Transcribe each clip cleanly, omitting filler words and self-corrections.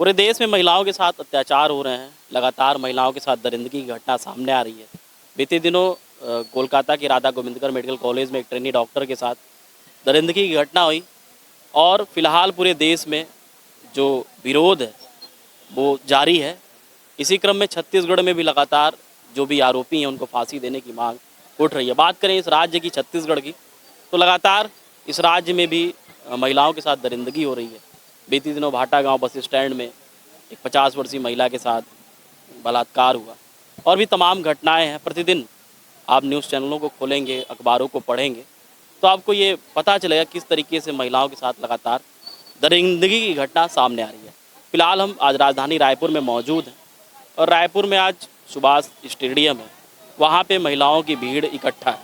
पूरे देश में महिलाओं के साथ अत्याचार हो रहे हैं। लगातार महिलाओं के साथ दरिंदगी की घटना सामने आ रही है। बीते दिनों कोलकाता के राधा गोविंदकर मेडिकल कॉलेज में एक ट्रेनी डॉक्टर के साथ दरिंदगी की घटना हुई और फिलहाल पूरे देश में जो विरोध है वो जारी है। इसी क्रम में छत्तीसगढ़ में भी लगातार जो भी आरोपी हैं उनको फांसी देने की मांग उठ रही है। बात करें इस राज्य की, छत्तीसगढ़ की, तो लगातार इस राज्य में भी महिलाओं के साथ दरिंदगी हो रही है। बीते दिनों भाटा गांव बस स्टैंड में एक 50 वर्षीय महिला के साथ बलात्कार हुआ और भी तमाम घटनाएं हैं। प्रतिदिन आप न्यूज़ चैनलों को खोलेंगे, अखबारों को पढ़ेंगे तो आपको ये पता चलेगा किस तरीके से महिलाओं के साथ लगातार दरिंदगी की घटना सामने आ रही है। फिलहाल हम आज राजधानी रायपुर में मौजूद हैं और रायपुर में आज सुभाष स्टेडियम है, वहाँ पे महिलाओं की भीड़ इकट्ठा है।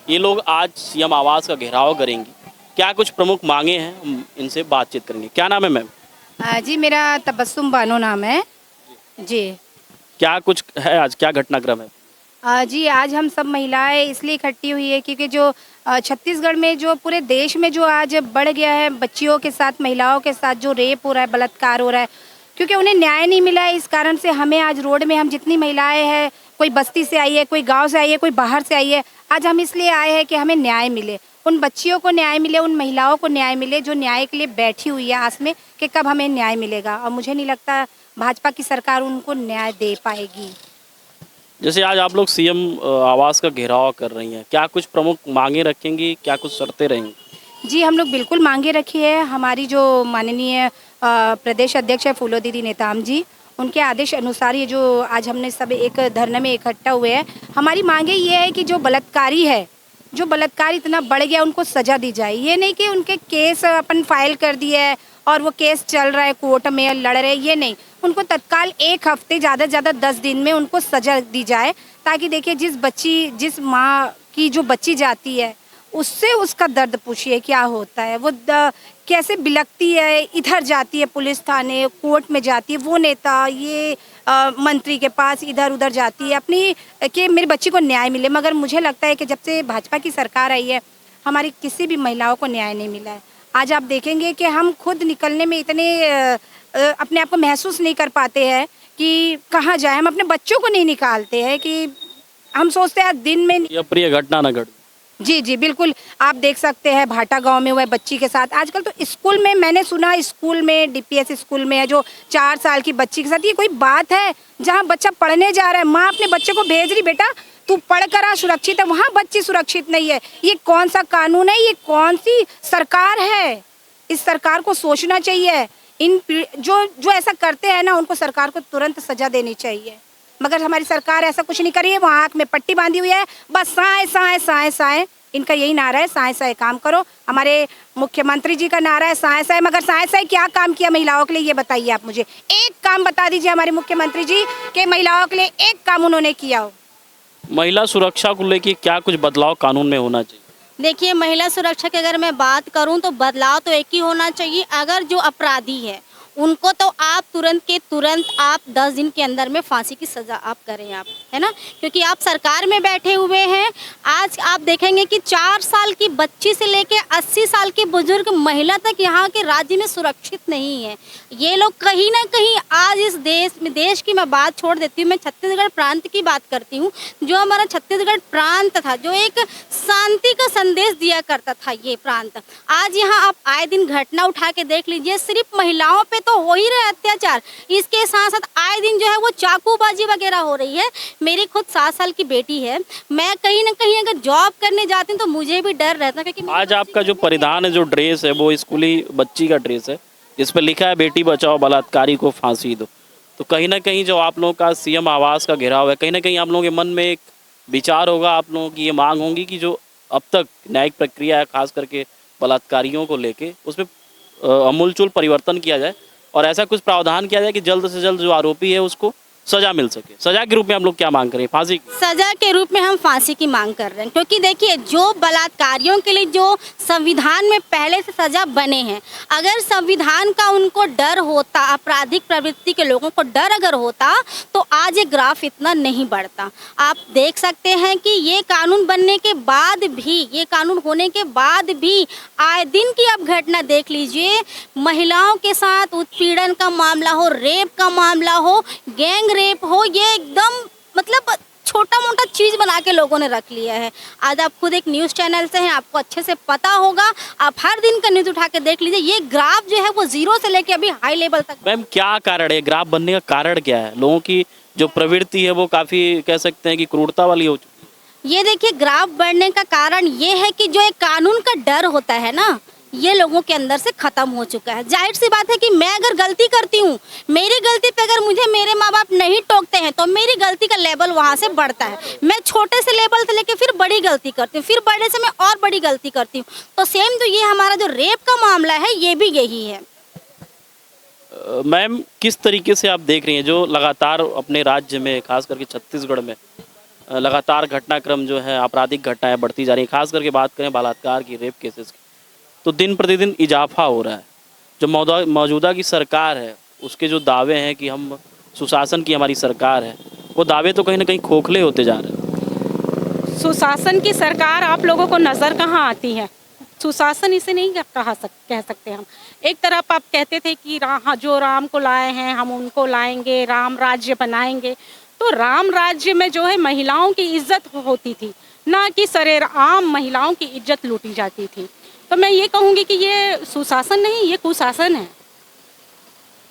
ये लोग आज सीएम आवास का घेराव करेंगी। क्या कुछ प्रमुख मांगे हैं, हम इनसे बातचीत करेंगे। क्या नाम है मैम? जी मेरा तबस्सुम बानो नाम है जी। क्या कुछ है आज, क्या घटनाक्रम है? जी आज हम सब महिलाएं इसलिए इकट्ठी हुई है क्योंकि जो छत्तीसगढ़ में जो पूरे देश में जो आज बढ़ गया है बच्चियों के साथ, महिलाओं के साथ जो रेप हो रहा है, बलात्कार हो रहा है, क्योंकि उन्हें न्याय नहीं मिला है। इस कारण से हमें आज रोड में, हम जितनी महिलाएं हैं, कोई बस्ती से आई है, कोई गांव से आई है, कोई बाहर से आई है, आज हम इसलिए आए हैं कि हमें न्याय मिले, उन बच्चियों को न्याय मिले, उन महिलाओं को न्याय मिले जो न्याय के लिए बैठी हुई है आस में कि कब हमें न्याय मिलेगा। और मुझे नहीं लगता भाजपा की सरकार उनको न्याय दे पाएगी। जैसे आज आप लोग सीएम आवास का घेराव कर रही हैं, क्या कुछ प्रमुख मांगे रखेंगी, क्या कुछ शर्तें रहेंगी? जी हम लोग बिल्कुल मांगे रखी है। हमारी जो माननीय प्रदेश अध्यक्ष है फूलो दीदी नेताम जी, उनके आदेश अनुसार ये जो आज हमने सब एक धरने में इकट्ठा हुए हैं, हमारी मांगे ये है कि जो बलात्कारी है, जो बलात्कार इतना बढ़ गया, उनको सजा दी जाए। ये नहीं कि उनके केस अपन फाइल कर दिए है और वो केस चल रहा है कोर्ट में, लड़ रहे, ये नहीं। उनको तत्काल 1 हफ्ते, ज़्यादा से ज़्यादा 10 दिन में उनको सजा दी जाए, ताकि देखिए जिस माँ की जो बच्ची जाती है उससे उसका दर्द पूछिए क्या होता है, वो कैसे बिलखती है, इधर जाती है पुलिस थाने, कोर्ट में जाती है, वो नेता ये मंत्री के पास इधर उधर जाती है अपनी कि मेरी बच्ची को न्याय मिले। मगर मुझे लगता है कि जब से भाजपा की सरकार आई है, हमारी किसी भी महिलाओं को न्याय नहीं मिला है। आज आप देखेंगे कि हम खुद निकलने में इतने अपने आप को महसूस नहीं कर पाते हैं कि कहाँ जाए। हम अपने बच्चों को नहीं निकालते हैं कि हम सोचते हैं दिन में ये प्रिय घटना न घटे। जी जी बिल्कुल। आप देख सकते हैं भाटा गांव में हुआ है बच्ची के साथ। आजकल तो स्कूल में, मैंने सुना स्कूल में, डीपीएस स्कूल में है जो 4 साल की बच्ची के साथ, ये कोई बात है? जहां बच्चा पढ़ने जा रहा है, माँ अपने बच्चे को भेज रही, बेटा तू पढ़ कर आ, सुरक्षित है, वहाँ बच्ची सुरक्षित नहीं है। ये कौन सा कानून है? ये कौन सी सरकार है? इस सरकार को सोचना चाहिए। इन जो ऐसा करते हैं ना, उनको सरकार को तुरंत सजा देनी चाहिए। मगर हमारी सरकार ऐसा कुछ नहीं करी है। वो आँख में पट्टी बांधी हुई है, बस साए साए साए साए, इनका यही नारा है, साए साए काम करो। हमारे मुख्यमंत्री जी का नारा है साए साए, मगर साए साए क्या काम किया महिलाओं के लिए, ये बताइए आप मुझे। एक काम बता दीजिए हमारे मुख्यमंत्री जी कि महिलाओं के लिए एक काम उन्होंने किया हो। महिला सुरक्षा को लेकर क्या कुछ बदलाव कानून में होना चाहिए? देखिए, महिला सुरक्षा की अगर मैं बात करूं तो बदलाव तो एक ही होना चाहिए। अगर जो अपराधी है उनको तो आप तुरंत के तुरंत आप 10 दिन के अंदर में फांसी की सज़ा आप करें, आप, है ना, क्योंकि आप सरकार में बैठे हुए हैं। आज आप देखेंगे कि 4 साल की बच्ची से लेके 80 साल की बुजुर्ग महिला तक यहाँ के राज्य में सुरक्षित नहीं है। ये लोग कहीं ना कहीं आज इस देश की मैं बात छोड़ देती हूँ, मैं छत्तीसगढ़ प्रांत की बात करती हूँ। जो हमारा छत्तीसगढ़ प्रांत था, जो एक शांति का संदेश दिया करता था, ये प्रांत, आज यहाँ आप आए दिन घटना उठा के देख लीजिए। सिर्फ महिलाओं पे तो हो ही रहे अत्याचार, इसके साथ साथ आए दिन जो है वो चाकूबाजी वगैरह हो रही है। मेरी खुद 7 साल की बेटी है, मैं कहीं ना कहीं अगर जॉब करने जाती हूँ तो मुझे भी डर रहता है। क्योंकि आज आपका जो परिधान है, जो ड्रेस है, वो स्कूली बच्ची का ड्रेस है, जिस पर लिखा है बेटी बचाओ बलात्कारी को फांसी दो। तो कहीं ना कहीं जो आप लोगों का सीएम आवास का घेराव है, कहीं ना कहीं आप लोगों के मन में एक विचार होगा, आप लोगों की ये मांग होगी कि जो अब तक न्यायिक प्रक्रिया है, खास करके बलात्कारियों को लेके, उसमें अमूलचूल परिवर्तन किया जाए और ऐसा कुछ प्रावधान किया जाए कि जल्द से जल्द जो आरोपी है उसको सजा मिल सके। सजा के रूप में हम लोग क्या मांग करें? फांसी की। सजा के रूप में हम फांसी की मांग कर रहे हैं, क्योंकि देखिए जो बलात्कारियों के लिए जो संविधान में पहले से सजा बने हैं, अगर संविधान का उनको डर होता, आपराधिक प्रवृत्ति के लोगों को डर अगर होता, तो आज ये ग्राफ इतना नहीं बढ़ता। आप देख सकते हैं कि ये कानून बनने के बाद भी, ये कानून होने के बाद भी आए दिन की आप घटना देख लीजिए, महिलाओं के साथ उत्पीड़न का मामला हो, रेप का मामला हो, गैंग रेप हो, ये एकदम मतलब छोटा मोटा चीज़ बना के लोगों ने रख लिया है। आज आप खुद एक न्यूज़ चैनल से हैं, आपको अच्छे से पता होगा, आप हर दिन का न्यूज़ उठा के देख लीजिए, ये ग्राफ जो है वो 0 से लेके अभी हाई लेवल तक। मैम क्या कारण है, ग्राफ बनने का कारण क्या है? लोगों की जो प्रवृत्ति है वो काफ़ी कह सकते हैं कि क्रूरता वाली हो चुकी है। ये देखिए ग्राफ बढ़ने का कारण ये है कि जो एक कानून का डर होता है ना, ये लोगों के अंदर से खत्म हो चुका है। जाहिर सी बात है कि मैं अगर गलती करती हूँ, मेरी गलती पे अगर मुझे मेरे माँ बाप नहीं टोकते हैं, तो मेरी गलती का लेवल वहाँ से बढ़ता है। मैं छोटे से लेवल से लेके फिर बड़ी गलती करती हूँ, फिर बड़े से मैं और बड़ी गलती करती हूँ। तो सेम तो ये हमारा जो रेप का मामला है, ये भी यही है। मैम किस तरीके से आप देख रही हैं जो लगातार अपने राज्य में, खास करके छत्तीसगढ़ में लगातार घटनाक्रम जो है, आपराधिक घटनाएं बढ़ती जा रही हैं, खास करके बात करें बलात्कार की, रेप केसेस की, तो दिन प्रतिदिन इजाफा हो रहा है। जो मौजूदा की सरकार है, उसके जो दावे हैं कि हम सुशासन की हमारी सरकार है, वो दावे तो कहीं ना कहीं खोखले होते जा रहे हैं। सुशासन की सरकार आप लोगों को नज़र कहाँ आती है? सुशासन इसे नहीं कह सकते हम। एक तरफ आप कहते थे कि जो राम को लाए हैं हम उनको लाएंगे, राम राज्य बनाएंगे। तो राम राज्य में जो है महिलाओं की इज्जत होती थी, ना कि सरेआम महिलाओं की इज्जत लूटी जाती थी। तो मैं ये कहूँगी कि ये सुशासन नहीं, ये कुशासन है।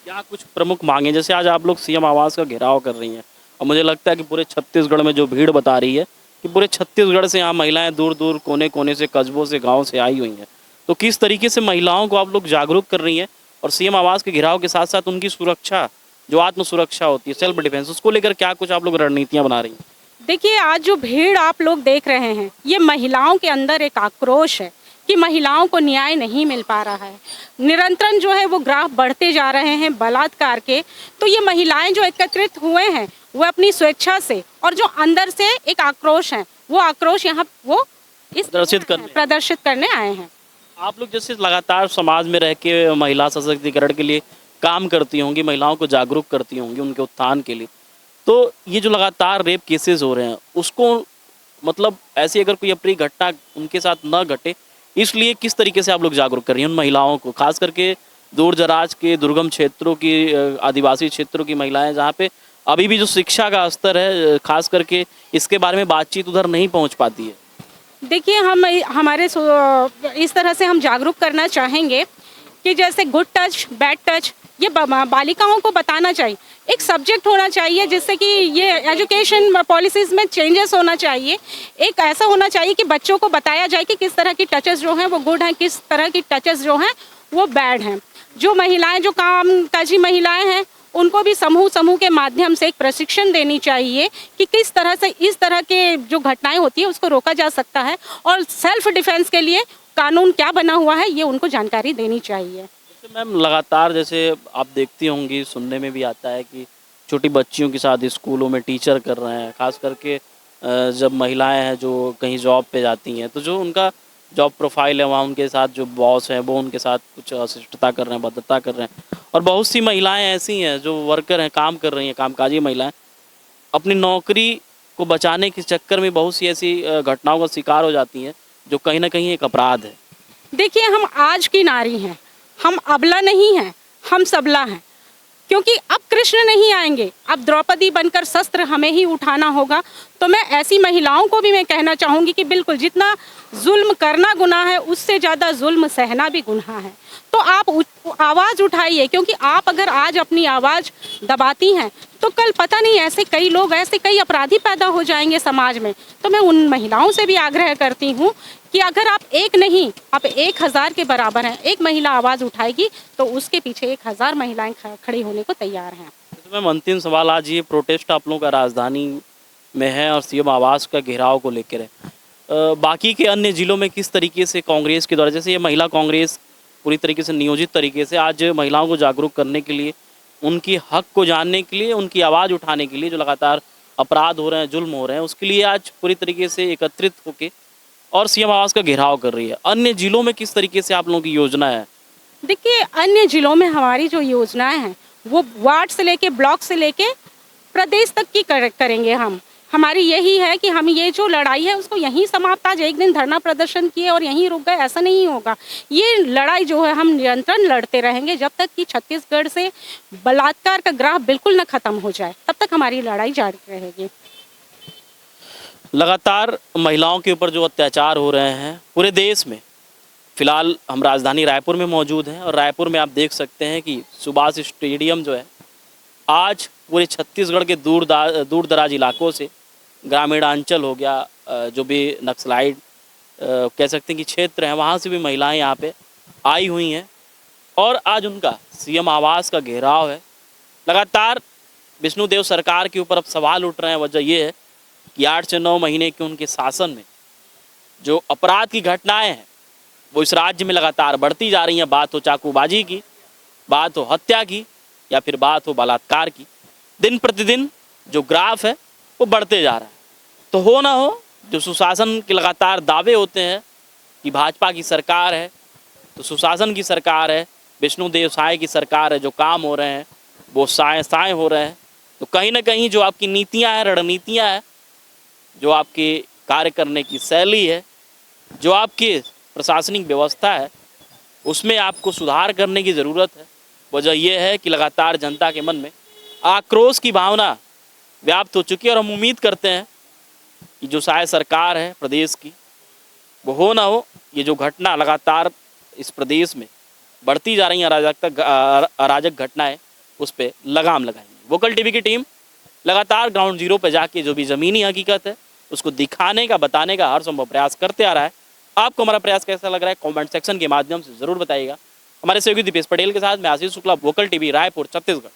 क्या कुछ प्रमुख मांगे, जैसे आज आप लोग सीएम आवास का घेराव कर रही हैं, और मुझे लगता है कि पूरे छत्तीसगढ़ में जो भीड़ बता रही है कि पूरे छत्तीसगढ़ से यहाँ महिलाएं दूर दूर कोने कोने से, कस्बों से, गाँव से आई हुई हैं, तो किस तरीके से महिलाओं को आप लोग जागरूक कर रही हैं? और सीएम आवास के घेराव के साथ साथ उनकी सुरक्षा, जो आत्म सुरक्षा होती है, सेल्फ डिफेंस, उसको लेकर क्या कुछ आप लोग रणनीतियाँ बना रही हैं? देखिए आज जो भीड़ आप लोग देख रहे हैं, ये महिलाओं के अंदर एक आक्रोश है कि महिलाओं को न्याय नहीं मिल पा रहा है। निरंतर जो है वो ग्राफ बढ़ते जा रहे हैं बलात्कार के। तो ये महिलाएं जो एकत्रित हुए हैं, वो अपनी स्वेच्छा से, और जो अंदर से एक आक्रोश है, वो आक्रोश यहाँ वो इस प्रदर्शित करने आए हैं। आप लोग जैसे लगातार समाज में रह के महिला सशक्तिकरण के लिए काम करती होंगी, महिलाओं को जागरूक करती होंगी उनके उत्थान के लिए, तो ये जो लगातार रेप केसेस हो रहे हैं, उसको मतलब ऐसी अगर कोई अप्रिय घटना उनके साथ न घटे, इसलिए किस तरीके से आप लोग जागरूक कर रही हैं उन महिलाओं को, खास करके दूर दराज के दुर्गम क्षेत्रों की, आदिवासी क्षेत्रों की महिलाएं, जहाँ पे अभी भी जो शिक्षा का स्तर है, खास करके इसके बारे में बातचीत उधर नहीं पहुँच पाती है? देखिए हमारे इस तरह से हम जागरूक करना चाहेंगे कि जैसे गुड टच, बैड टच, ये बालिकाओं को बताना चाहिए। एक सब्जेक्ट होना चाहिए जिससे कि ये एजुकेशन पॉलिसीज़ में चेंजेस होना चाहिए। एक ऐसा होना चाहिए कि बच्चों को बताया जाए कि किस तरह की टचेस जो हैं वो गुड हैं, किस तरह की टचेस जो हैं वो बैड हैं। जो महिलाएं, जो कामकाजी महिलाएं हैं, उनको भी समूह के माध्यम से एक प्रशिक्षण देनी चाहिए कि किस तरह से इस तरह के जो घटनाएं होती है उसको रोका जा सकता है, और सेल्फ डिफेंस के लिए कानून क्या बना हुआ है ये उनको जानकारी देनी चाहिए। जैसे मैम लगातार जैसे आप देखती होंगी, सुनने में भी आता है कि छोटी बच्चियों के साथ स्कूलों में टीचर कर रहे हैं, खास करके जब महिलाएं हैं जो कहीं जॉब पे जाती हैं, तो जो उनका जॉब प्रोफाइल है वहाँ उनके साथ जो बॉस है वो उनके साथ कुछ अशिष्टता कर रहे हैं, भद्रता कर रहे हैं। और बहुत सी महिलाएं ऐसी हैं जो वर्कर हैं, काम कर रही हैं, कामकाजी महिलाएं, अपनी नौकरी को बचाने के चक्कर में बहुत सी ऐसी घटनाओं का शिकार हो जाती हैं जो कहीं ना कहीं एक अपराध है। देखिए हम आज की नारी हैं, हम अबला नहीं हैं, हम सबला हैं, क्योंकि अब कृष्ण नहीं आएंगे, अब द्रौपदी बनकर शस्त्र हमें ही उठाना होगा। तो मैं ऐसी महिलाओं को भी मैं कहना चाहूँगी कि बिल्कुल जितना जुल्म करना गुनाह है, उससे ज़्यादा जुल्म सहना भी गुनाह है। तो आप आवाज़ उठाइए, क्योंकि आप अगर आज अपनी आवाज़ दबाती हैं तो कल पता नहीं ऐसे कई लोग, ऐसे कई अपराधी पैदा हो जाएंगे समाज में। तो मैं उन महिलाओं से भी आग्रह करती हूँ कि अगर आप एक नहीं, आप 1000 के बराबर हैं। एक महिला आवाज़ उठाएगी तो उसके पीछे 1000 महिलाएं खड़ी होने को तैयार हैं। तो मैम अंतिम सवाल, आज ये प्रोटेस्ट आप लोगों का राजधानी में है और सीएम आवास का घेराव को लेकर है, बाकी के अन्य जिलों में किस तरीके से कांग्रेस के द्वारा, जैसे ये महिला कांग्रेस पूरी तरीके से नियोजित तरीके से आज महिलाओं को जागरूक करने के लिए उनकी हक को जानने के लिए, उनकी आवाज़ उठाने के लिए, जो लगातार अपराध हो रहे हैं, जुल्म हो रहे हैं, उसके लिए आज पूरी तरीके से एकत्रित होके और सीएम आवास का घेराव कर रही है। अन्य जिलों में किस तरीके से आप लोगों की योजना है? देखिए, अन्य जिलों में हमारी जो योजनाएं हैं वो वार्ड से लेके, ब्लॉक से लेके प्रदेश तक की करेंगे हम। हमारी यही है कि हम ये जो लड़ाई है उसको यहीं समाप्त, आज एक दिन धरना प्रदर्शन किए और यहीं रुक गए, ऐसा नहीं होगा। ये लड़ाई जो है हम निरंतर लड़ते रहेंगे जब तक कि छत्तीसगढ़ से बलात्कार का ग्राफ बिल्कुल न खत्म हो जाए, तब तक हमारी लड़ाई जारी रहेगी। लगातार महिलाओं के ऊपर जो अत्याचार हो रहे हैं पूरे देश में, फिलहाल हम राजधानी रायपुर में मौजूद हैं और रायपुर में आप देख सकते हैं कि सुभाष स्टेडियम जो है आज पूरे छत्तीसगढ़ के दूर दराज इलाकों से, ग्रामीणांचल हो गया, जो भी नक्सलाइट कह सकते हैं कि क्षेत्र हैं, वहाँ से भी महिलाएं यहाँ पे आई हुई हैं और आज उनका सीएम आवास का घेराव है। लगातार विष्णुदेव सरकार के ऊपर अब सवाल उठ रहे हैं। वजह ये है कि 8 से 9 महीने के उनके शासन में जो अपराध की घटनाएं हैं वो इस राज्य में लगातार बढ़ती जा रही हैं। बात हो चाकूबाजी की, बात हो हत्या की, या फिर बात हो बलात्कार की, दिन प्रतिदिन जो ग्राफ है वो बढ़ते जा रहा है। तो हो ना हो, जो सुशासन के लगातार दावे होते हैं कि भाजपा की सरकार है तो सुशासन की सरकार है, विष्णुदेव साय की सरकार है, जो काम हो रहे हैं वो साए हो रहे हैं, तो कहीं ना कहीं जो आपकी नीतियां हैं, रणनीतियां हैं, जो आपके कार्य करने की शैली है, जो आपकी प्रशासनिक व्यवस्था है, उसमें आपको सुधार करने की ज़रूरत है। वजह यह है कि लगातार जनता के मन में आक्रोश की भावना व्याप्त हो चुकी है और हम उम्मीद करते हैं कि जो शायद सरकार है प्रदेश की, वो हो ना हो, ये जो घटना लगातार इस प्रदेश में बढ़ती जा रही हैं अराजक घटनाएं, उस पर लगाम लगाएंगे। वोकल टीवी की टीम लगातार ग्राउंड जीरो पे जाके जो भी ज़मीनी हकीकत है उसको दिखाने का, बताने का हर संभव प्रयास करते आ रहा है। आपको हमारा प्रयास कैसा लग रहा है कमेंट सेक्शन के माध्यम से ज़रूर बताइएगा। हमारे सहयोगी दीपेश पटेल के साथ मैं आशीष शुक्ला, वोकल टीवी, रायपुर, छत्तीसगढ़।